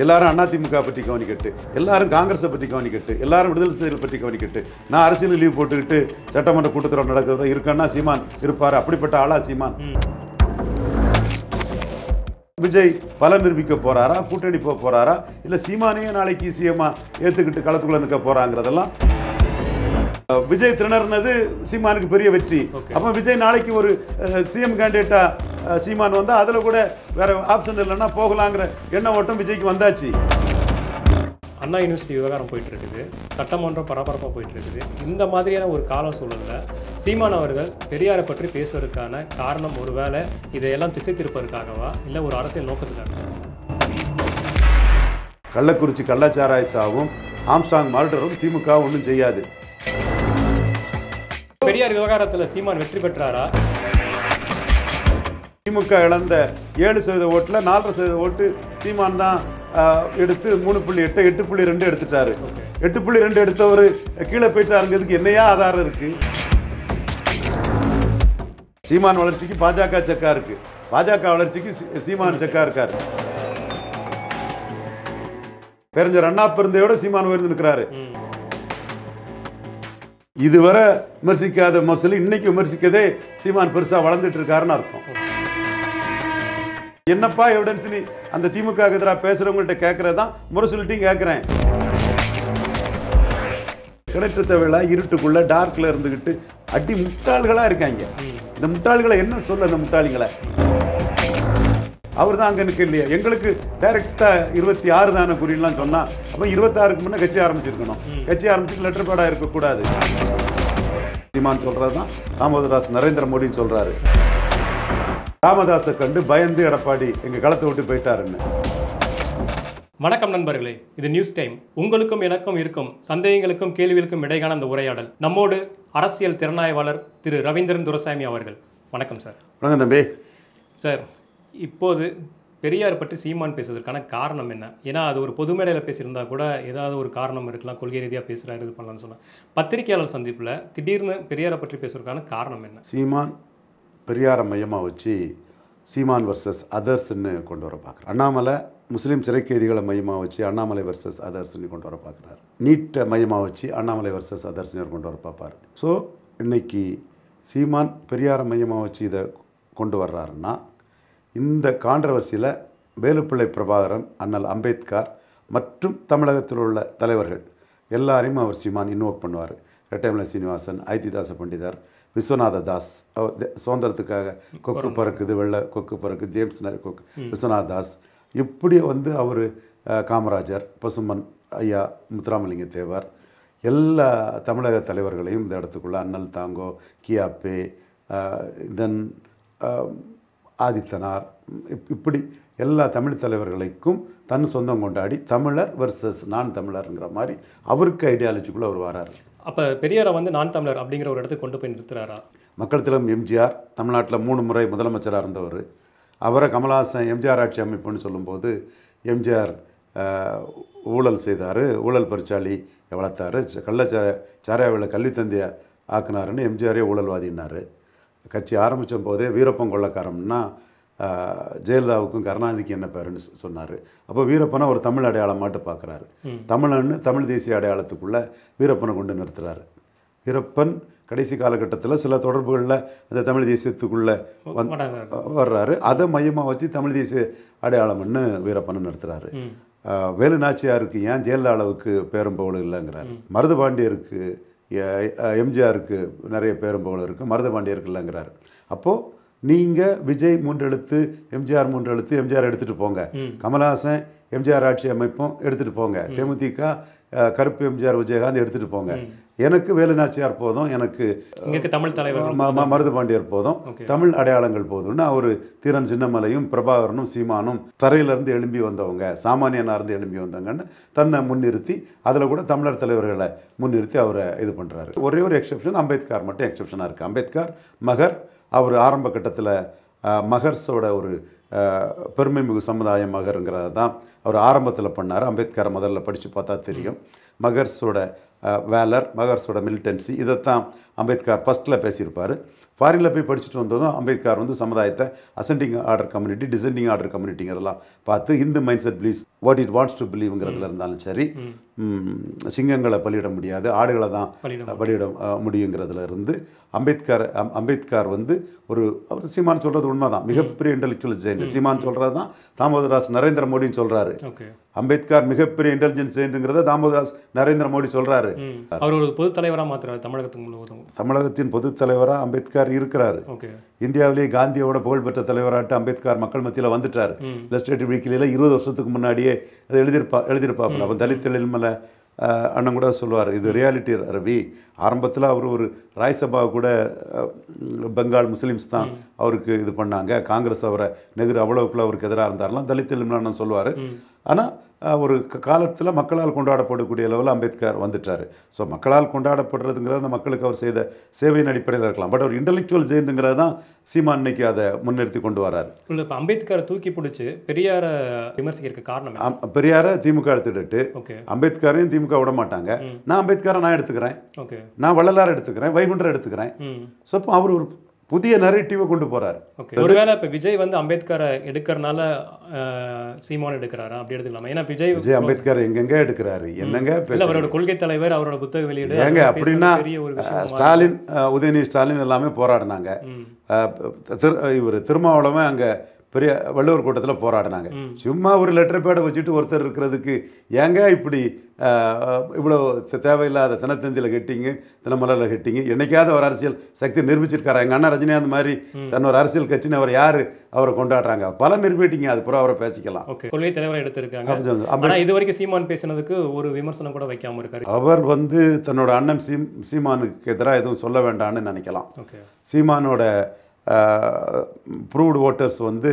எல்லாரும் அதிமுக பற்றி கவனிக்கட்டு, எல்லாரும் காங்கிரஸை பற்றி கவனிக்கட்டு, எல்லாரும் விடுதலை சிறுத்தைகள் பற்றி கவனிக்கட்டு. நான் அரசியல் லீவ் போட்டுக்கிட்டு சட்டமன்ற கூட்டத்தொடர் நடக்கிறது இருக்கன்னா சீமான் இருப்பார். அப்படிப்பட்ட ஆளா சீமான்? விஜய் பல நிரூபிக்க போறாரா, கூட்டணி போக போறாரா, இல்ல சீமானையே நாளைக்கு சிஎம்மா ஏத்துக்கிட்டு களத்துக்குள்ள நிற்க போறாங்கிறதெல்லாம் விஜய் திணறினது சீமானுக்கு பெரிய வெற்றி. அப்ப விஜய் நாளைக்கு ஒரு சிஎம் கேண்டிடேட்டா சீமான் வந்தா அதுல கூட வேற ஆப்ஷன் இல்லைன்னா போகலாங்கிற எண்ண ஓட்டம் விஜய்க்கு வந்தாச்சு. அண்ணா யூனிவர்சிட்டி விவகாரம் போயிட்டு இருக்குது, சட்டமன்றம் பரபரப்பாக போயிட்டு இருக்குது. இந்த மாதிரியான ஒரு கால சூழலில் சீமான் அவர்கள் பெரியாரை பற்றி பேசுவதற்கான காரணம் ஒருவேளை இதையெல்லாம் திசை திருப்பதற்காகவா இல்லை ஒரு அரசியல் நோக்கத்துக்காக? கள்ளக்குறிச்சி கள்ளச்சாராய சாவும் ஆம்ஸ்டாங் மர்டரும் திமுக ஒன்றும் செய்யாது. பெரியார் விவகாரத்தில் சீமான் வெற்றி பெற்றாரா? திமுக இழந்த 7% ஓட்டுல 4.5% ஓட்டு சீமான் தான் எடுத்து 3.8 8.2 எடுத்துட்டாரு. 8.2 எடுத்தவர் கீழே போயிட்டாருங்கிறதுக்கு என்னையா ஆதாரம் இருக்கு? சீமான் வளர்ச்சிக்கு பாஜக செக்கா இருக்கு, பாஜக வளர்ச்சிக்கு சீமான் செக்கா இருக்காரு. பேரஞ்சர் அண்ணா பிறந்தையோட சீமான் உயர்ந்து நிற்கிறாரு. இதுவரை விமர்சிக்காத விமர்சனம் இன்னைக்கு விமர்சிக்கதே சீமான் பெருசா வளர்ந்துட்டு இருக்காருன்னு அர்த்தம். என்னப்பா எவிடன்ஸ் நீ அந்த திமுக எதிராக பேசுறவங்கள்ட்ட கேட்கறதான் முரசொலிட்டையும் கேட்கிறேன். கிணற்று விழா இருட்டுக்குள்ள டார்க்ல இருந்துகிட்டு அடி முட்டாள்களா இருக்காங்க. இந்த முட்டாள்களை என்ன சொல்ல? அந்த முட்டாளிகளை அவர் தான் அங்க நிற்க இல்லையா? எங்களுக்கு டைரக்டா 26 தானே குறியெல்லாம் சொன்னா, அப்ப 26க்கு முன்ன கட்சி ஆரம்பிச்சிருக்கணும். கட்சி ஆரம்பிச்சு லெட்டர் பேடா இருக்கக்கூடாது. சீமான் சொல்றதுதான் தாமோதரதாஸ் நரேந்திர மோடின்னு சொல்றாரு. ராமதாஸை கண்டு பயந்து எடப்பாடி எங்க களத்தை விட்டு போயிட்டாருன்னு. வணக்கம் நண்பர்களே, இது நியூஸ் டைம். உங்களுக்கும் எனக்கும் இருக்கும் சந்தேகங்களுக்கும் கேள்விகளுக்கும் இடைக்கான அந்த உரையாடல். நம்மோடு அரசியல் திறனாய்வாளர் திரு ரவீந்திரன் துரைசாமி அவர்கள். வணக்கம் சார். வணக்கம் தம்பி. சார், இப்போது பெரியார் பற்றி சீமான் பேசுவதற்கான காரணம் என்ன? ஏன்னா அது ஒரு பொது மேடையில் பேசியிருந்தா கூட ஏதாவது ஒரு காரணம் இருக்கலாம், கொள்கை ரீதியாக பேசுகிறாரு, இது பண்ணலாம்னு சொன்னால் பத்திரிகையாளர் சந்திப்பில் திடீர்னு பெரியாரை பற்றி பேசுவதற்கான காரணம் என்ன? சீமான் பெரியாரை மையமாக வச்சு சீமான் வர்சஸ் அதர்ஸ்ன்னு கொண்டு வர பார்க்குறாரு. அண்ணாமலை முஸ்லீம் சிறைக்கைதிகளை மையமாக வச்சு அண்ணாமலை வர்சஸ் அதர்ஸ்ன்னு கொண்டு வர பார்க்குறாரு. நீட்டை மையமாக வச்சு அண்ணாமலை வர்சஸ் அதர்ஸ்ன்னு கொண்டு வர பார்ப்பார். ஸோ இன்னைக்கு சீமான் பெரியாரை மையமாக வச்சு இதை கொண்டு வர்றாருன்னா இந்த கான்ட்ரவர்சியில் வேலுப்பிள்ளை பிரபாகரன், அண்ணல் அம்பேத்கர் மற்றும் தமிழகத்தில் உள்ள தலைவர்கள் எல்லாரையும் அவர் சீமான் இன்வோக் பண்ணுவார். ரெட்டைமலை சீனிவாசன், ஐதிதாச பண்டிதர், விஸ்வநாத தாஸ், சுதந்திரத்துக்காக கொக்கு பறக்குது, வெள்ளை கொக்கு பறக்குது, ஜேம்ஸ் கொக்கு, விஸ்வநாத தாஸ், இப்படி அவர் காமராஜர், பசுமன் ஐயா, முத்துராமலிங்க தேவர், எல்லா தமிழக தலைவர்களையும் இந்த இடத்துக்குள்ள அண்ணல் தாங்கோ, கியாப்பே, தென் ஆதித்தனார், இப்படி எல்லா தமிழ் தலைவர்களுக்கும் தன் சொந்தம் கொண்டாடி தமிழர் வர்சஸ் நான் தமிழருங்கிற மாதிரி அவருக்கு ஐடியாலஜிக்குள்ளே அவர் வராரு. அப்போ பெரியாரை நான் தமிழர் அப்படிங்கிற ஒரு இடத்துக்கு கொண்டு போய் நிறுத்துறாரா? மக்கள் திலகம் எம்ஜிஆர் தமிழ்நாட்டில் 3 முறை முதலமைச்சராக இருந்தவர். அவரை கமலஹாசன் எம்ஜிஆர் ஆட்சி அமைப்புன்னு சொல்லும்போது எம்ஜிஆர் ஊழல் செய்தார், ஊழல் பரிச்சாளி வளர்த்தாரு, சாராயவில் கல்வி தந்தையை ஆக்குனாருன்னு எம்ஜிஆரே ஊழல்வாதினார். கட்சி ஆரம்பித்த போதே வீரப்பன் கொள்ளக்காரம்னா ஜெயலலிதாவுக்கும் கருணாநிதிக்கு என்ன பேருன்னு சொன்னார். அப்போ வீரப்பனை ஒரு தமிழ் அடையாளம் மாட்டு பார்க்குறாரு. தமிழன்னு தமிழ் தேசிய அடையாளத்துக்குள்ளே வீரப்பனை கொண்டு நிறுத்துறாரு. வீரப்பன் கடைசி காலகட்டத்தில் சில தொடர்புகளில் அந்த தமிழ் தேசியத்துக்குள்ளே வர்றாரு. அதை மையமாக வச்சு தமிழ் தேசிய அடையாளம்னு வீரப்பனை நிறுத்துறாரு. வேலு நாச்சியாருக்கு ஏன் ஜெயலலிதா அளவுக்கு பேரும் புகழும் இல்லைங்கிறாரு. மருதுபாண்டியருக்கு, எம்ஜிஆருக்கு நிறைய பேரும் புகழும் இருக்குது, மருதுபாண்டியருக்கு இல்லைங்கிறாரு. அப்போது நீங்கள் விஜய் 3 எழுத்து, எம்ஜிஆர் 3 எழுத்து, எம்ஜிஆர் எடுத்துகிட்டு போங்க, கமலஹாசன் எம்ஜிஆர் ஆட்சி அமைப்பும் எடுத்துகிட்டு போங்க, தேமுதிக கருப்பு எம்ஜிஆர் விஜயகாந்த் எடுத்துகிட்டு போங்க, எனக்கு வேலுநாச்சியார் போதும், எனக்கு தமிழ் தலைவர் மருதுபாண்டியர் போதும், தமிழ் அடையாளங்கள் போதும்னு அவர் தீரன் சின்னமலையும் பிரபாகரனும் சீமானும் தரையிலேருந்து எழும்பி வந்தவங்க, சாமானியனாக இருந்து எழும்பி வந்தவங்கன்னு தன்னை முன்னிறுத்தி அதில் கூட தமிழர் தலைவர்களை முன்னிறுத்தி அவரை இது பண்ணுறாரு. ஒரே ஒரு எக்ஸெப்ஷன், அம்பேத்கர் மட்டும் எக்ஸெப்ஷனாக இருக்குது. அம்பேத்கர் மகர், அவர் ஆரம்ப கட்டத்தில் மகர்ஸோட ஒரு பெருமை மிகு சமுதாயம் மகருங்கிறத தான் அவர் ஆரம்பத்தில் பண்ணார். அம்பேத்கரை முதல்ல படித்து பார்த்தா தெரியும். மகர்ஸோட வேலர், மகர்ஸோட மிலிட்டன்சி, இதைத்தான் அம்பேத்கர் ஃபஸ்ட்டில் பேசியிருப்பார். ஃபாரினில் போய் படிச்சுட்டு வந்ததும் அம்பேத்கர் வந்து சமுதாயத்தை ascending order community, descending order கம்யூனிட்டிங்கிறதெல்லாம் பார்த்து Hindu mind set believes what it wants to பிலீவ்ங்கிறதுல இருந்தாலும் சரி, சிங்கங்களை பலியிட முடியாது, ஆடுகளை தான் பலியிட முடியுங்கிறதுல இருந்து அம்பேத்கர் வந்து அவர் சீமான் சொல்கிறது உண்மை தான், மிகப்பெரிய இன்டெலெக்சுவல் ஜெயின். சீமான் சொல்கிறது தான் தாமோதரதாஸ் நரேந்திர மோடின்னு சொல்கிறாரு. அம்பேத்கர் மிகப்பெரிய இன்டெலிஜென்ஸ் ஜெயின்ங்கிறத தாமோதரதாஸ் நரேந்திர மோடி சொல்கிறாரு. அவர் ஒரு பொது தலைவராக மாற்றுறாரு தமிழகத்துக்கு முழுவதும். தமிழகத்தின் பொது தலைவராக அம்பேத்கர் இருக்கிறாரு. இந்தியாவிலேயே காந்தியோட புகழ்பெற்ற தலைவராட்டு அம்பேத்கர் மக்கள் மத்தியில் வந்துட்டார். லெஜிஸ்லேட்டிவ் வீக்கில் 20 வருஷத்துக்கு முன்னாடியே அதை எழுதியிருப்பாப்புல. அப்போ தலித் எழில்மலை அண்ணன் கூட சொல்லுவார், இது ரியாலிட்டி ரவி. ஆரம்பத்தில் அவர் ஒரு ராய்சபா கூட பெங்கால் முஸ்லீம்ஸ் தான் அவருக்கு இது பண்ணாங்க, காங்கிரஸ் அவரை நெஹ்ரு அவ்வளவுக்குள்ள அவருக்கு எதிராக இருந்தார்லாம் தலித் எழில்மலை அண்ணன் சொல்லுவார். ஆனால் ஒரு காலத்தில் மக்களால் கொண்டாடப்படக்கூடிய லெவலில் அம்பேத்கர் வந்துட்டார். ஸோ மக்களால் கொண்டாடப்படுறதுங்கிறது அந்த மக்களுக்கு அவர் செய்த சேவையின் அடிப்படையில் இருக்கலாம். பட் அவர் இன்டெலெக்சுவல் ஜெயின்ங்கிறது தான் சீமான் இன்னைக்கு அதை முன்னிறுத்தி கொண்டு வராரு. இப்போ அம்பேத்கரை தூக்கி பிடிச்சி பெரியாரை விமர்சிக்கிறதுக்கு காரணம், பெரியாரை திமுக எடுத்துட்டு அம்பேத்கரையும் திமுக விட மாட்டாங்க. நான் அம்பேத்கரை நான் எடுத்துக்கிறேன், நான் வள்ளலார் எடுத்துக்கிறேன், வைகுண்டரை எடுத்துக்கிறேன். ஸோ அப்போ அவர் ஒரு புதிய நரேட்டிவை கொண்டு போறாரு. ஒருவேளை இப்போ விஜய் வந்து அம்பேத்கரை எடுக்கிறனால சீமான் எடுக்கிறாரா அப்படி எடுத்துக்கலாமா? ஏன்னா விஜய் அம்பேத்கர் எங்கெங்க எடுக்கிறாரு, என்னங்க அவரோட கொள்கை தலைவர், அவரோட புத்தக வெளியீடு ஏங்க அப்படின்னா ஸ்டாலின், உதயநிதி ஸ்டாலின் எல்லாமே போராடினாங்க. இவர் திருமாவளவன் அங்கே பெரிய வள்ளுவர் கூட்டத்தில் போராடினாங்க. சும்மா ஒரு லெட்டர் பேடை வச்சுட்டு ஒருத்தர் இருக்கிறதுக்கு ஏங்க இப்படி இவ்வளோ தேவையில்லாத தினத்தந்தியில் கட்டிங்க, தினமலரில் கட்டிங்க? என்னைக்காவது ஒரு அரசியல் சக்தி நிரூபிச்சிருக்காரா? எங்கள் அண்ணன் ரஜினிகாந்த் மாதிரி தன்னொரு அரசியல் கட்சின்னு அவர் யார் அவரை கொண்டாடுறாங்க? பல நிரூபிட்டிங்க, அது பூரா அவரை பேசிக்கலாம். கொள்கை தலைவரை எடுத்திருக்காங்க. இது வரைக்கும் சீமான் பேசினதுக்கு ஒரு விமர்சனம் கூட வைக்காம இருக்காரு. அவர் வந்து தன்னோட அண்ணன் சீமானுக்கு எதிராக எதுவும் சொல்ல வேண்டாம்னு நினைக்கலாம். சீமானோட ப்ரூவ்டு ஓட்டர்ஸ் வந்து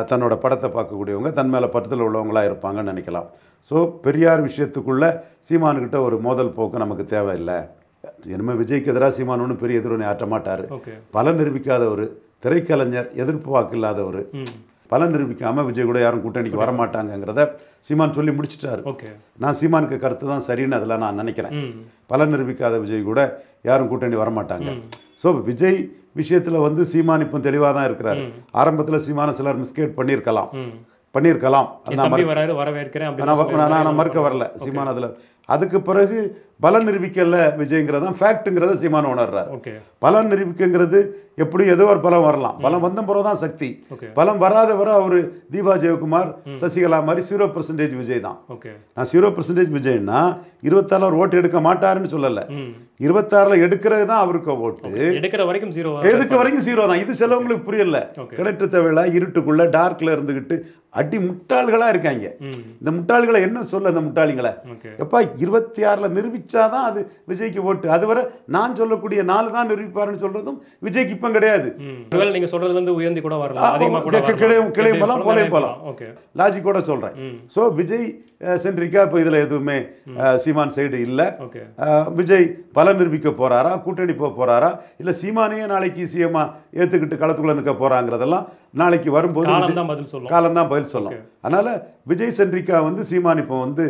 தன்னோட படத்தை பார்க்கக்கூடியவங்க, தன் மேலே பற்றத்தில் உள்ளவங்களாக இருப்பாங்கன்னு நினைக்கலாம். ஸோ பெரியார் விஷயத்துக்குள்ளே சீமானுக்கிட்ட ஒரு மோதல் போக்கு நமக்கு தேவையில்லை. இனிமேல் விஜய்க்கு எதிராக சீமான் ஒன்றும் பெரிய எதிர்வினை ஆற்ற மாட்டார். பலன் நிரூபிக்காத ஒரு திரைக்கலைஞர், எதிர்ப்பு வாக்கு இல்லாத ஒரு பலன் நிரூபிக்காமல் விஜய் கூட யாரும் கூட்டணிக்கு வரமாட்டாங்கிறத சீமான் சொல்லி முடிச்சிட்டாரு. நான் சீமானுக்கு கருத்து தான் சரின்னு அதில் நான் நினைக்கிறேன். பலன் நிரூபிக்காத விஜய் கூட யாரும் கூட்டணி வரமாட்டாங்க. ஸோ விஜய் விஷயத்தில் வந்து சீமான் இப்போ தெளிவாக தான் இருக்கிறாரு. ஆரம்பத்தில் சீமான சிலர் மிஸ்கேட் பண்ணியிருக்கலாம். நான் மறுக்க வரல சீமான் அதில். அதுக்கு பிறகு பலன் நிரூபிக்கல விஜய்ங்கிறதான் ஃபேக்ட்டுங்கிறத சீமான் உணர்றாரு. பலன் நிரூபிக்கங்கிறது எப்படி ஏதோ ஒரு பலம் வரலாம், பலம் வந்த பிறகு தான் சக்தி. பலம் வராத வர அவர் தீபா ஜெயக்குமார், சசிகலா மாதிரி 0% விஜய் தான். நான் 0% விஜய்னா 26 அவர் ஓட்டு எடுக்க மாட்டாருன்னு சொல்லலை, 26 எடுக்கிறது தான் அவருக்கு ஓட்டு. எடுக்கிற வரைக்கும் 0 தான். இது சிலவங்களுக்கு புரியல. கிணற்று தேவையில்ல இருட்டுக்குள்ள டார்க்ல இருந்துகிட்டு அடி முட்டாள்களா இருக்காங்க. இந்த முட்டாள்களை என்ன சொல்ல, இந்த முட்டாளிகளை எப்பா 26 நிரூபிச்சாதான் அது விஜய்க்கு ஓட்டு. அதுவரை நான் சொல்லக்கூடிய 4 தான் நிரூபிப்பாருன்னு சொல்றதும் விஜய்க்கு இப்ப கிடையாது. நீங்க சொல்றது வந்து உயர்ந்து கூட வரலாம், கிளையெல்லாம் போலையும் போலாம், லாஜிக் கூட சொல்றேன். சோ விஜய் சென்ட்ரிக்கா இப்போ இதில் எதுவுமே சீமான் சைடு இல்லை. விஜய் பலன் நிரூபிக்க போறாரா, கூட்டணி போக போறாரா, இல்லை சீமானையே நாளைக்கு சிஎம்மா ஏற்றுக்கிட்டு களத்துக்குள்ள நிற்க போறாங்கிறதெல்லாம் நாளைக்கு வரும்போது காலம்தான் பதில் சொல்லும். அதனால விஜய் சென்ட்ரிக்கா வந்து சீமான் இப்போ வந்து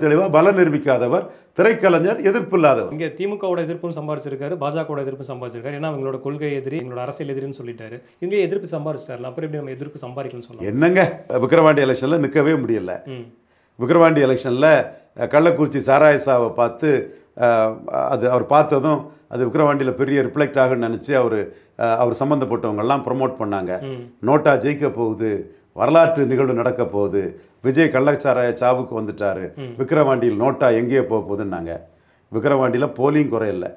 தெளிவாக பலன் நிரூபிக்காதவர், திரைக்கலைஞர், எதிர்ப்பு இல்லாதவர். இங்கே திமுகவோட எதிர்ப்பும் சம்பாதிச்சிருக்காரு, பாஜகவோட எதிர்ப்பு சம்பாதிச்சிருக்காரு. ஏன்னா அவங்களோட கொள்கை எதிரி, எங்களோட அரசியல் எதிரின்னு சொல்லிட்டாரு. இங்கே எதிர்ப்பு சம்பாதிச்சிட்டாரு, அப்புறம் எப்படி நம்ம எதிர்ப்பு சம்பாதிக்கணும்னு சொல்லலாம்? என்னங்க விக்கிரவாண்டி எலெக்ஷன்ல நிற்கவே முடியல. விக்கிரவாண்டி எலெக்ஷனில் கள்ளக்குறிச்சி சாராயசாவை பார்த்து அவர் பார்த்ததும் அது விக்கிரவாண்டியில் பெரிய ரிஃப்ளெக்ட் ஆகுன்னு நினச்சி அவர் சம்மந்தப்பட்டவங்கெல்லாம் ப்ரொமோட் பண்ணாங்க. நோட்டா ஜெயிக்க போகுது, வரலாற்று நிகழ்வு நடக்க போகுது, விஜய் கள்ளச்சாராய சாவுக்கு வந்துட்டாரு, விக்கிரவாண்டியில் நோட்டா எங்கேயே போக போகுதுன்னாங்க. விக்கிரவாண்டியில் போலிங் குறையில்லை.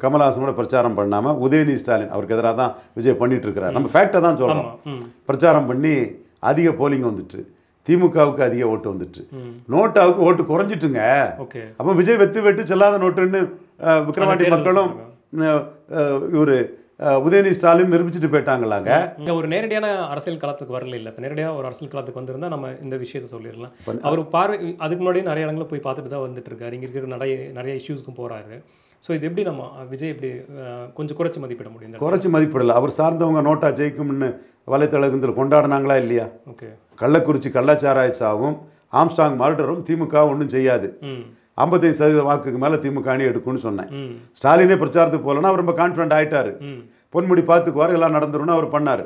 கமல்ஹாசனோட பிரச்சாரம் பண்ணாமல் உதயநிதி ஸ்டாலின் அவருக்கு எதிராக தான் விஜய் பண்ணிட்டு இருக்கிறார். நம்ம ஃபேக்டை தான் சொல்கிறோம். பிரச்சாரம் பண்ணி அதிக போலிங் வந்துட்டு, திமுகவுக்கு அதிக ஓட்டு வந்துட்டு, நோட்டாவுக்கு ஓட்டு குறைஞ்சிட்டுங்க. அப்போ விஜய் வெட்டு செல்லாத நோட்டுன்னு விக்கிரவாண்டி மக்களும் இவர் உதயநிதி ஸ்டாலின் நிரூபிச்சுட்டு போயிட்டாங்களாங்க. ஒரு நேரடியான அரசியல் களத்துக்கு வரல. இல்லை இப்போ நேரடியாக ஒரு அரசியல் களத்துக்கு வந்திருந்தா நம்ம இந்த விஷயத்த சொல்லிடலாம். அவர் அதுக்கு முன்னாடி நிறைய இடங்களில் போய் பார்த்துட்டு தான் வந்துட்டு இருக்காரு. இங்கே இருக்கிற நிறைய இஷ்யூஸ்க்கும் போகிறாரு. ஸோ இது எப்படி நம்ம விஜய் எப்படி கொஞ்சம் குறைச்சி மதிப்பிட முடியும்? குறைச்சி மதிப்பிடல. அவர் சார்ந்தவங்க நோட்டா ஜெயிக்கும்னு வலைத்தளத்தில் கொண்டாடினாங்களா இல்லையா? கள்ளக்குறிச்சி கள்ளச்சாராய சாவும் ஆம்ஸ்டாங் மர்டரும் திமுக ஒன்றும் செய்யாது. 55% வாக்குக்கு மேலே திமுக அணி எடுக்கும்னு சொன்னேன். ஸ்டாலினே பிரச்சாரத்துக்கு போகலன்னா அவர் ரொம்ப கான்ஃபிடென்ட் ஆகிட்டாரு. பொன்முடி பார்த்துக்குவார் எல்லாம் நடந்துரும்னு அவர் பண்ணார்.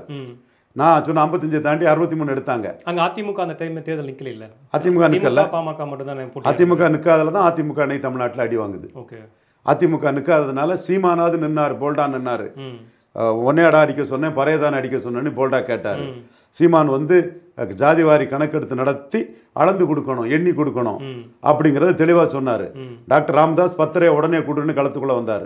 நான் சொன்ன 55 தாண்டி 63 எடுத்தாங்க. அங்க அதிமுக அந்த டைம் தேர்தல் நிக்கல இல்ல. அதிமுக நிக்கல. பாமக மட்டும் தான். அதிமுக நிக்காதல தான் அதிமுக அன்னை தமிழ்நாட்டில் அடி வாங்குது. ஓகே. அதிமுக நிக்காததுனால சீமானாவது நின்னார், போல்டா நின்னாரு. ஒன்னேடா அடிக்க சொன்னேன், பறையதான அடிக்க சொன்னேன்னு போல்டா கேட்டார். சீமான் வந்து ஜாதிவாரி கணக்கெடுத்து நடத்தி அளந்து கொடுக்கணும், எண்ணி கொடுக்கணும் அப்படிங்கிறத தெளிவாக சொன்னார். டாக்டர் ராமதாஸ் பத்திரையை உடனே கொடுன்னு களத்துக்குள்ளே வந்தார்.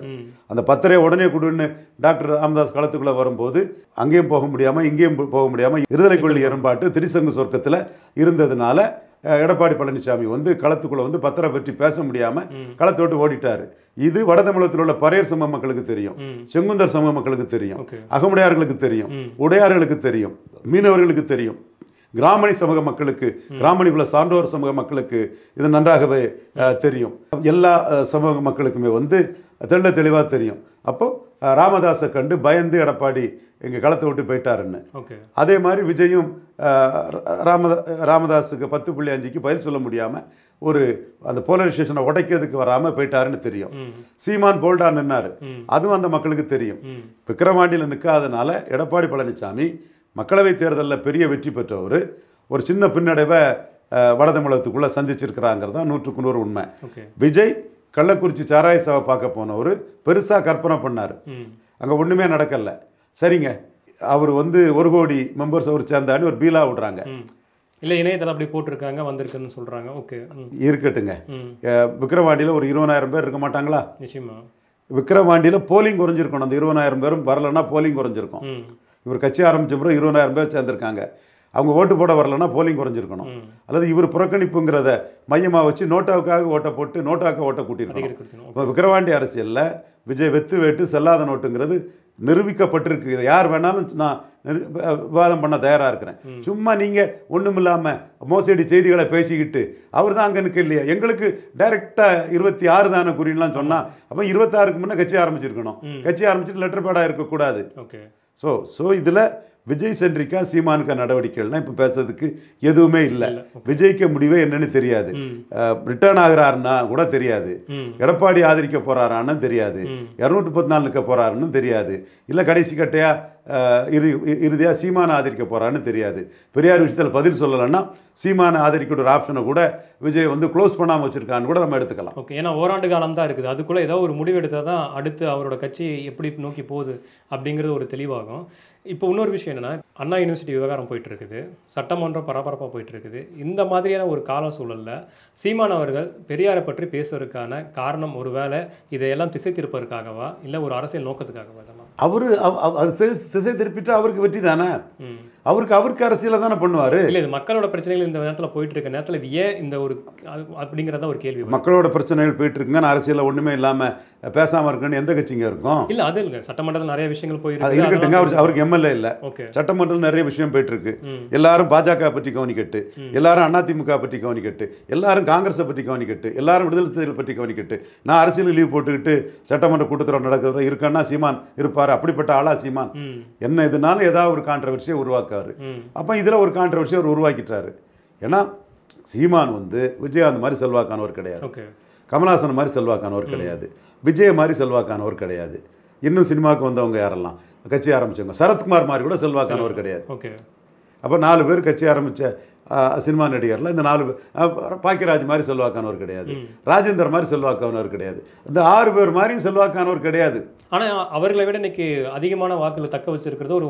அந்த பத்திரையை உடனே கொடுன்னு டாக்டர் ராமதாஸ் களத்துக்குள்ளே வரும்போது அங்கேயும் போக முடியாமல் இங்கேயும் போக முடியாமல் இருதலை கொள்ளி எறும்பாட்டு திரிசங்கு சொர்க்கத்தில் இருந்ததுனால எடப்பாடி பழனிசாமி வந்து களத்துக்குள்ளே வந்து பத்திரை பற்றி பேச முடியாமல் களத்தை விட்டு ஓடிட்டார். இது வட தமிழகத்தில் உள்ள பறையர் சமூக மக்களுக்கு தெரியும், செங்குந்தர் சமூக மக்களுக்கு தெரியும், அகமுடையார்களுக்கு தெரியும், உடையார்களுக்கு தெரியும், மீனவர்களுக்கு தெரியும், கிராமணி சமூக மக்களுக்கு, கிராமணி உள்ள சான்றோர் சமூக மக்களுக்கு இது நன்றாகவே தெரியும். எல்லா சமூக மக்களுக்குமே வந்து தெள்ள தெளிவாக தெரியும். அப்போது ராமதாஸை கண்டு பயந்து எடப்பாடி எங்கள் களத்தை விட்டு போயிட்டாருன்னு. அதே மாதிரி விஜயும் ராமதாஸுக்கு 10.5க்கு பதில் சொல்ல முடியாமல் ஒரு அந்த போலரைசேஷனை உடைக்கிறதுக்கு வராமல் போயிட்டாருன்னு தெரியும். சீமான் போல்டா நின்னார், அதுவும் அந்த மக்களுக்கு தெரியும். விக்கிரவாண்டியில் நிற்காதனால எடப்பாடி பழனிசாமி மக்களவைத் தேர்தலில் பெரிய வெற்றி பெற்றவர் ஒரு சின்ன பின்னடைவை வட தமிழகத்துக்குள்ளே சந்திச்சிருக்கிறாங்கிறது தான் 100க்கு 100 உண்மை. விஜய் கள்ளக்குறிச்சி சாராய சபை பார்க்க போனவர் பெருசாக கற்பனை பண்ணார், அங்கே ஒன்றுமே நடக்கலை. சரிங்க, அவர் வந்து 1 கோடி மெம்பர்ஸ் அவர் சேர்ந்தான்னு ஒரு பீலா விடுறாங்க. இல்லை இணையத்தில் அப்படி போட்டிருக்காங்க, வந்திருக்குன்னு சொல்கிறாங்க. ஓகே, இருக்கட்டுங்க. விக்கிரவாண்டியில் ஒரு 20,000 பேர் இருக்க மாட்டாங்களா? நிச்சயமா. விக்கிரவாண்டியில் போலிங் குறைஞ்சிருக்கணும். அந்த 20,000 பேரும் வரலன்னா போலிங் குறைஞ்சிருக்கும். இவர் கட்சி ஆரம்பித்த பிறகு 20,000 பேர் சேர்ந்துருக்காங்க. அவங்க ஓட்டு போட வரலன்னா போலிங் குறைஞ்சிருக்கணும். அல்லது இவர் புறக்கணிப்புங்கிறத மையமாக வச்சு நோட்டாவுக்காக ஓட்டை போட்டு நோட்டாவுக்கு ஓட்டை கூட்டியிருக்கணும். இப்போ விக்கிரவாண்டி அரசியலில் விஜய் வெத்து வேட்டு செல்லாத நோட்டுங்கிறது நிரூபிக்கப்பட்டிருக்கு. இதை யார் வேணாலும் நான் விவாதம் பண்ண தயாராக இருக்கிறேன். சும்மா நீங்கள் ஒன்றும் இல்லாமல் மோசடி செய்திகளை பேசிக்கிட்டு அவர் தான் அங்கே நிற்க இல்லையா, எங்களுக்கு டைரெக்டாக 26 தானே குறின்லாம் சொன்னால் அப்போ 26க்கு முன்னே கட்சி ஆரம்பிச்சிருக்கணும். கட்சி ஆரம்பிச்சுட்டு லெட்டர் பேடாக இருக்கக்கூடாது. ஸோ இதில் விஜய் சென்ட்ரிக்கா சீமானுக்கா நடவடிக்கைகள்லாம் இப்போ பேசுறதுக்கு எதுவுமே இல்லை. விஜய்க்கு முடிவே என்னன்னு தெரியாது, ரிட்டர்ன் ஆகிறாருன்னா கூட தெரியாது, எடப்பாடி ஆதரிக்க போறாரான்னு தெரியாது, 234 நிற்க போறாருன்னு தெரியாது, இல்லை கடைசி கட்டையாக இறுதியாக சீமானை ஆதரிக்க போறான்னு தெரியாது. பெரியார் விஷயத்தில் பதில் சொல்லலைன்னா சீமானை ஆதரிக்கிற ஒரு ஆப்ஷனை கூட விஜய் வந்து க்ளோஸ் பண்ணாமல் வச்சிருக்கான்னு கூட நம்ம எடுத்துக்கலாம். ஓகே, ஏன்னா ஓராண்டு காலம் தான் இருக்குது, அதுக்குள்ளே ஏதோ ஒரு முடிவு எடுத்தால் தான் அடுத்து அவரோட கட்சி எப்படி நோக்கி போகுது அப்படிங்கிறது ஒரு தெளிவாகும். இப்போ இன்னொரு விஷயம் என்னென்னா, அண்ணா யூனிவர்சிட்டி விவகாரம் போயிட்டு இருக்குது, சட்டமன்றம் பரபரப்பாக போயிட்டு இருக்குது. இந்த மாதிரியான ஒரு கால சூழலில் சீமான் அவர்கள் பெரியாரை பற்றி பேசுவதற்கான காரணம் ஒருவேளை இதையெல்லாம் திசை திருப்பதற்காகவா இல்லை ஒரு அரசியல் நோக்கத்துக்காகவா? இதெல்லாம் அது திசை திருப்பிட்டு அவருக்கு வெற்றி தானே, அவருக்கு அரசியலை தானே பண்ணுவார். இல்லை, இது மக்களோட பிரச்சனைகள் இந்த நேரத்தில் போயிட்டு இருக்க நேரத்தில் இது ஏன் இந்த ஒரு அப்படிங்கிறத ஒரு கேள்வி. மக்களோட பிரச்சனைகள் போயிட்டு இருக்குங்க, நான் அரசியலில் ஒன்றுமே இல்லாமல் பேசாமல் இருக்குன்னு எந்த கட்சிங்க இருக்கும்? இல்லை, அது இல்லைங்க, சட்டமன்றத்தில் நிறைய விஷயங்கள் போயிருக்கு. இருக்கட்டுங்க, அவருக்கு எம்எல்ஏ இல்லை, சட்டமன்றத்தில் நிறைய விஷயம் போயிட்டு இருக்கு. எல்லாரும் பாஜக பற்றி கவனிக்கட்டு, எல்லாரும் அதிமுக பற்றி கவனிக்கட்டு, எல்லாரும் காங்கிரஸை பற்றி கவனிக்கட்டு, எல்லாரும் விடுதலை சிறுத்தைகள் பற்றி கவனிக்கட்டு. நான் அரசியல் லீவ் போட்டுக்கிட்டு சட்டமன்ற கூட்டத்தொடர் நடக்கிற இருக்கேன்னா சீமான் இருப்பார். அப்படிப்பட்ட ஆளா சீமான்? என்ன இதுனாலும் ஏதாவது ஒரு கான்ட்ரவர்சியை உருவாக்காரு. அப்போ இதில் ஒரு கான்ட்ரவர்சியை அவர் உருவாக்கிட்டாரு. ஏன்னா சீமான் வந்து விஜயகாந்த் மாதிரி செல்வாக்கானவர் கிடையாது, கமல்ஹாசன் மாதிரி செல்வாக்கானவர் கிடையாது, விஜய் மாதிரி செல்வாக்கானவர் கிடையாது. இன்னும் சினிமாவுக்கு வந்தவங்க யாரெல்லாம் கட்சி ஆரம்பிச்சவங்க, சரத்குமார் மாதிரி கூட செல்வாக்கானவர் கிடையாது. அப்போ 4 பேர் கட்சி ஆரம்பித்த சினிமா நடிகரில் இந்த 4 பாக்கியராஜ் மாதிரி செல்வாக்கானவர் கிடையாது, ராஜேந்தர் மாதிரி செல்வாக்கானவர் கிடையாது, இந்த 6 பேர் மாதிரியும் செல்வாக்கானவர் கிடையாது. ஆனால் அவர்களை விட இன்னைக்கு அதிகமான வாக்குகளை தக்க வச்சிருக்கிறது ஒரு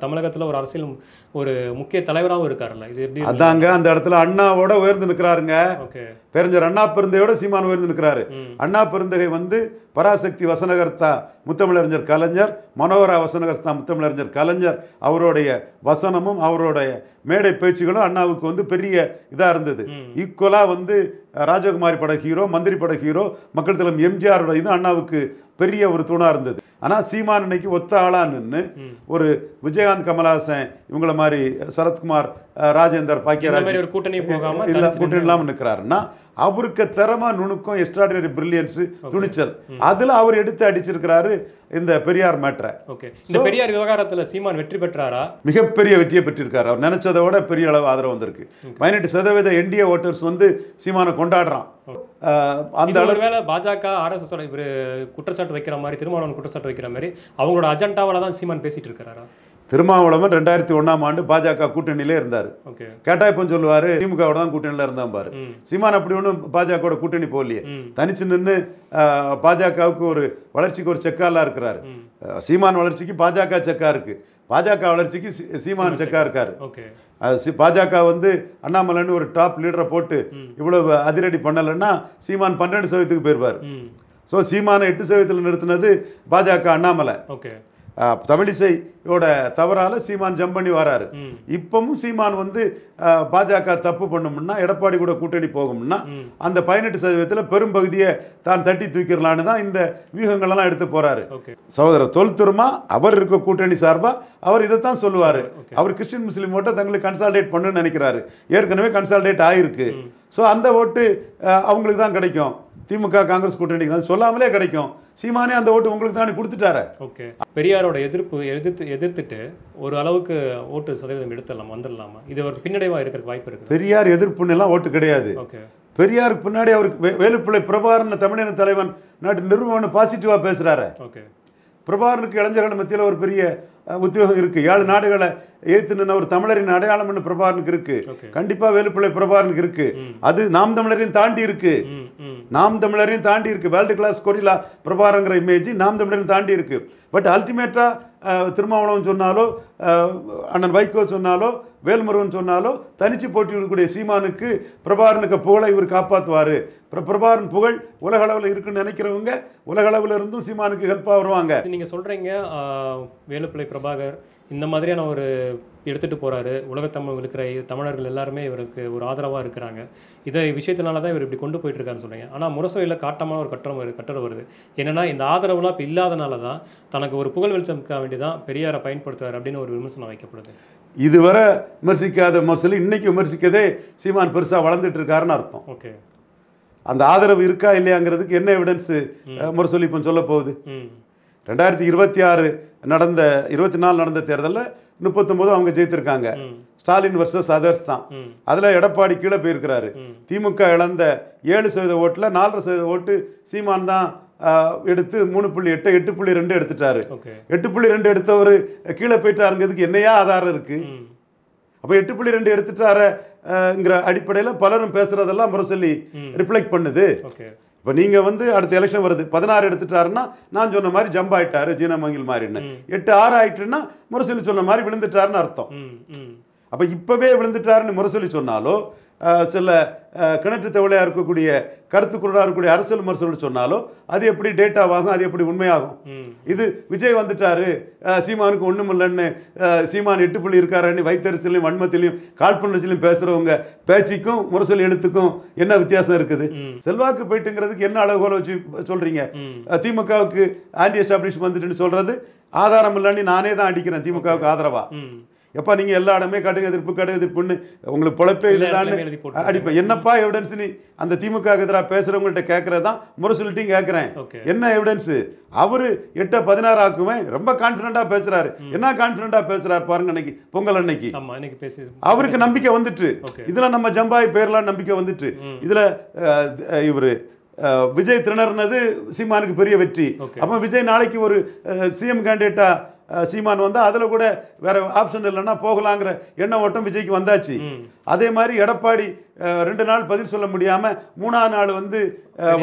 தமிழகத்தில் ஒரு அரசியல் ஒரு முக்கிய தலைவராகவும் இருக்காருல்ல, இது எப்படி? அதாங்க அந்த இடத்துல அண்ணாவோட உயர்ந்து நிற்கிறாருங்க. பேரஞ்சர் அண்ணா பெருந்தையோட சீமான் உயர்ந்து நிற்கிறாரு. அண்ணா பெருந்தகை வந்து பராசக்தி வசனகர்த்தா முத்தமிழறிஞர் கலைஞர், மனோகரா வசனகர்த்தா முத்தமிழறிஞர் கலைஞர், அவருடைய வசனமும் அவருடைய மேடை பேச்சுகளும் அண்ணாவுக்கு வந்து பெரிய இதாக இருந்தது. ஈக்குவலாக வந்து ராஜகுமாரி பட ஹீரோ, மந்திரி பட ஹீரோ, மக்கள் தலைவர் எம்ஜிஆரோட இது அண்ணாவுக்கு பெரிய ஒரு தூணாக இருந்தது. ஆனால் சீமான் இன்னைக்கு ஒத்த ஆளாக நின்று ஒரு விஜயகாந்த், கமல்ஹாசன் இவங்கள மாதிரி சரத்குமார், ராஜேந்தர், பாக்கியராஜ் கூட்டணி இல்லாமல் நிற்கிறாருன்னா அவருக்கு திறமை, நுணுக்கம், எக்ஸ்ட்ராடினரி பிரில்லியன்ஸ், துணிச்சல், அதில் அவர் எடுத்து அடிச்சிருக்கிறாரு இந்த பெரியார் மேட்டரை. இந்த பெரியார் விவகாரத்தில் சீமான் வெற்றி பெற்றாரா? மிகப்பெரிய வெற்றியை பெற்றிருக்காரு. அவர் நினைச்சதை விட பெரிய அளவு ஆதரவு வந்திருக்கு. 18% என்டிஏ ஓட்டர்ஸ் வந்து சீமானை கொண்டாடுறான். அந்த அளவு ஒருவேளை பாஜக ஆர்எஸ்எஸ் இவர் குற்றச்சாட்டு வைக்கிற மாதிரி, திருமாவளவன் குற்றச்சாட்டு வைக்கிற மாதிரி அவங்களோட அஜெண்டாவால தான் சீமான் பேசிட்டு இருக்காரா? திருமாவளவன் 2001 பாஜக கூட்டணியிலே இருந்தார். ஓகே. கேட்டா இப்போ சொல்லுவாரு திமுகவோட தான் கூட்டணியில் இருந்தான் பாரு. சீமான் அப்படி ஒன்றும் பாஜகவோட கூட்டணி போகலையே, தனிச்சு நின்று பாஜகவுக்கு ஒரு வளர்ச்சிக்கு ஒரு செக்காலாம் இருக்கிறாரு. சீமான் வளர்ச்சிக்கு பாஜக செக்கா இருக்கு, பாஜக வளர்ச்சிக்கு சீமான் செக்கா இருக்காரு. பாஜக வந்து அண்ணாமலைன்னு ஒரு டாப் லீடரை போட்டு இவ்வளவு அதிரடி பண்ணலைன்னா சீமான் 12% போயிருப்பார். ஸோ சீமானை 8% நிறுத்தினது பாஜக அண்ணாமலை. தமிழிசையோட தவறால சீமான் ஜம்ப் பண்ணி வராரு. இப்பவும் சீமான் வந்து பாஜக தப்பு பண்ணும்னா எடப்பாடி கூட கூட்டணி போகும்னா அந்த 18% பெரும் பகுதியை தான் தட்டி தூக்கிடலான்னு தான் இந்த வியூகங்களெல்லாம் எடுத்து போறாரு. சகோதரர் தொல்துருமா அவர் இருக்க கூட்டணி சார்பா அவர் இதைத்தான் சொல்லுவாரு. அவர் கிறிஸ்டின் முஸ்லீம் ஓட்டை தங்களுக்கு கன்சால்டேட் பண்ணுன்னு நினைக்கிறாரு. ஏற்கனவே கன்சால்டேட் ஆயிருக்கு. ஸோ அந்த ஓட்டு அவங்களுக்கு தான் கிடைக்கும், திமுக காங்கிரஸ் கூட்டணிக்கு தான் சொல்லாமலே கிடைக்கும். சீமானே அந்த ஓட்டு உங்களுக்கு தானே கொடுத்துட்டாரு. ஓகே. பெரியாரோட எதிர்த்துட்டு ஒரு அளவுக்கு ஓட்டு சதவீதம் எடுத்துடலாம், வந்துடலாமா? இது ஒரு பின்னடைவா இருக்கிற வாய்ப்பு இருக்கு. பெரியார் எதிர்ப்புன்னெல்லாம் ஓட்டு கிடையாது. பெரியாருக்கு பின்னாடி அவருக்கு வேலுப்பிள்ளை பிரபாகரன் தமிழின தலைவன் நாட்டு நிறுவனம் பாசிட்டிவா பேசுறாரு. பிரபாகரனுக்கு இளைஞர்கள் மத்தியில் ஒரு பெரிய உத்தியோகம் இருக்கு. 7 நாடுகளை ஏத்து நின்ன ஒரு தமிழரின் அடையாளம் பிரபாகரனுக்கு இருக்கு. கண்டிப்பா வேலுப்பிள்ளை பிரபாகரனுக்கு இருக்கு. அது நாம் தமிழரையும் தாண்டி இருக்கு. நாம் தமிழரையும் தாண்டி இருக்கு. வேர்ல்டு கிளாஸ் கொரிலா பிரபாகரங்கிற இமேஜ் நாம் தமிழரையும் தாண்டி இருக்கு. பட் அல்டிமேட்டா திருமாவளவன் சொன்னாலோ அண்ணன் வைகோ சொன்னாலோ வேல்முருகன் சொன்னாலோ தனிச்சு போட்டியிடக்கூடிய சீமானுக்கு பிரபாகரனுக்கு புகழை இவர் காப்பாற்றுவார். பிரபாகரன் புகழ் உலக அளவில் இருக்குன்னு நினைக்கிறவங்க உலக அளவில் இருந்தும் சீமானுக்கு ஹெல்ப்பாக வருவாங்க. நீங்கள் சொல்கிறீங்க வேலுப்பிள்ளை பிரபாகர் இந்த மாதிரியான ஒரு எடுத்துகிட்டு போகிறாரு, உலகத்தமிழ் இருக்கிற தமிழர்கள் எல்லாருமே இவருக்கு ஒரு ஆதரவாக இருக்கிறாங்க. இதை விஷயத்தினால தான் இவர் இப்படி கொண்டு போயிட்டுருக்காருன்னு சொல்கிறீங்க. ஆனால் முரசொலியில் காட்டமான ஒரு கட்டுரை வருது. என்னென்னா இந்த ஆதரவுலாம் இப்போ இல்லாதனால தான் தனக்கு ஒரு புகழ் வெளிச்சம்க்க வேண்டி தான் பெரியாரை பயன்படுத்துவார் அப்படின்னு ஒரு விமர்சனம் வைக்கப்படுது. இதுவரை விமர்சிக்காத முரசொலி இன்னைக்கு விமர்சிக்கதே சீமான் பெருசாக வளர்ந்துட்டு இருக்காருன்னு அர்த்தம். ஓகே. அந்த ஆதரவு இருக்கா இல்லையாங்கிறதுக்கு என்ன எவிடன்ஸு முரசொலி இப்போ சொல்ல போகுது? 2024 நடந்த தேர்தலில் 39 அவங்க ஜெயித்திருக்காங்க. ஸ்டாலின் வர்சஸ் அதர்ஸ் தான். அதில் எடப்பாடி கீழே போயிருக்கிறாரு. திமுக இழந்த 7% ஓட்டில் 4.5% ஓட்டு சீமான் தான் எடுத்து 3.8 8.2 எடுத்துட்டாரு. 8.2 எடுத்தவர் கீழே போயிட்டாருங்கிறதுக்கு என்னையா ஆதாரம் இருக்கு? அப்போ 8.2 எடுத்துட்டாருங்கிற அடிப்படையில் பலரும் பேசுறதெல்லாம் முரசொலி ரிஃப்ளெக்ட் பண்ணுது. இப்போ நீங்கள் வந்து அடுத்த எலெக்ஷன் வருது, 16 எடுத்துட்டாருன்னா நான் சொன்ன மாதிரி ஜம்ப் ஆயிட்டாரு ஜீனமங்கில் மாதிரின்னு. 8-6 ஆயிட்டுன்னா முரசொலி சொன்ன மாதிரி விழுந்துட்டாருன்னு அர்த்தம். அப்போ இப்போவே விழுந்துட்டாருன்னு முரசொலி சொன்னாலோ சில கிணற்று தவளையாக இருக்கக்கூடிய கருத்து குருடாக இருக்கக்கூடிய அரசியல் விமர்சனம் சொன்னாலோ அது எப்படி டேட்டாவாகும், அது எப்படி உண்மையாகும்? இது விஜய் வந்துட்டாரு சீமானுக்கு ஒன்றும் இல்லைன்னு சீமான் 8 புள்ளி இருக்காருன்னு வைத்தறிச்சலையும் வன்மத்திலையும் காழ்ப்புணர்ச்சிலையும் பேசுகிறவங்க பேச்சுக்கும் முரசொலி எழுத்துக்கும் என்ன வித்தியாசம் இருக்குது? செல்வாக்கு போயிட்டுங்கிறதுக்கு என்ன அளவுகோலை வச்சு சொல்கிறீங்க? திமுகவுக்கு ஆன்டி எஸ்டாப்ளிஷ் வந்துட்டுன்னு சொல்கிறது ஆதாரம் இல்லைன்னு நானே தான் அடிக்கிறேன் திமுகவுக்கு ஆதரவா. எப்பா நீங்கள் எல்லா இடமே கடுகு எதிர்ப்புன்னு உங்களுக்கு பொழப்பே இல்லைதான்னு அடிப்பேன். என்னப்பா எவிடன்ஸ் நீ அந்த திமுக எதிராக பேசுகிறவங்கள்ட்ட கேட்குறதான் முரசொலிட்டையும் கேட்குறேன். என்ன எவிடன்ஸு? அவர் 8-16 ஆக்குவேன் ரொம்ப கான்ஃபிடென்ட்டாக பேசுகிறாரு. என்ன கான்ஃபிடென்ட்டாக பேசுகிறாரு பாருங்க. அன்னைக்கு பொங்கல் அன்னைக்கு அவருக்கு நம்பிக்கை வந்துட்டு, இதில் நம்ம ஜம்பாய் பேர்லாம் நம்பிக்கை வந்துட்டு, இதில் இவர் விஜய் திணறினது சீமானுக்கு பெரிய வெற்றி. அப்போ விஜய் நாளைக்கு ஒரு சிஎம் கேண்டிடேட்டா சீமான் வந்தால் அதில் கூட வேற ஆப்ஷன் இல்லைன்னா போகலாங்கிற எண்ண ஓட்டம் விஜய்க்கு வந்தாச்சு. அதே மாதிரி எடப்பாடி 2 நாள் பதில் சொல்ல முடியாமல் 3ஆம் நாள் வந்து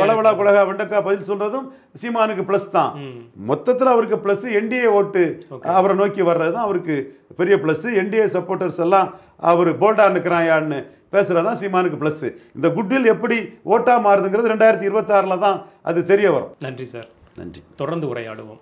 வளவளா குலகா வெண்டக்கா பதில் சொல்கிறதும் சீமானுக்கு ப்ளஸ் தான். மொத்தத்தில் அவருக்கு ப்ளஸ் என்டிஏ ஓட்டு அவரை நோக்கி வர்றது தான் அவருக்கு பெரிய ப்ளஸ். என்டிஏ சப்போர்ட்டர்ஸ் எல்லாம் அவர் போல்டாக நிற்கிறாயான்னு பேசுகிறது தான் சீமானுக்கு ப்ளஸ். இந்த குட்வில் எப்படி ஓட்டாக மாறுதுங்கிறது 2026 தான் அது தெரிய வரும். நன்றி சார். நன்றி. தொடர்ந்து உரையாடுவோம்.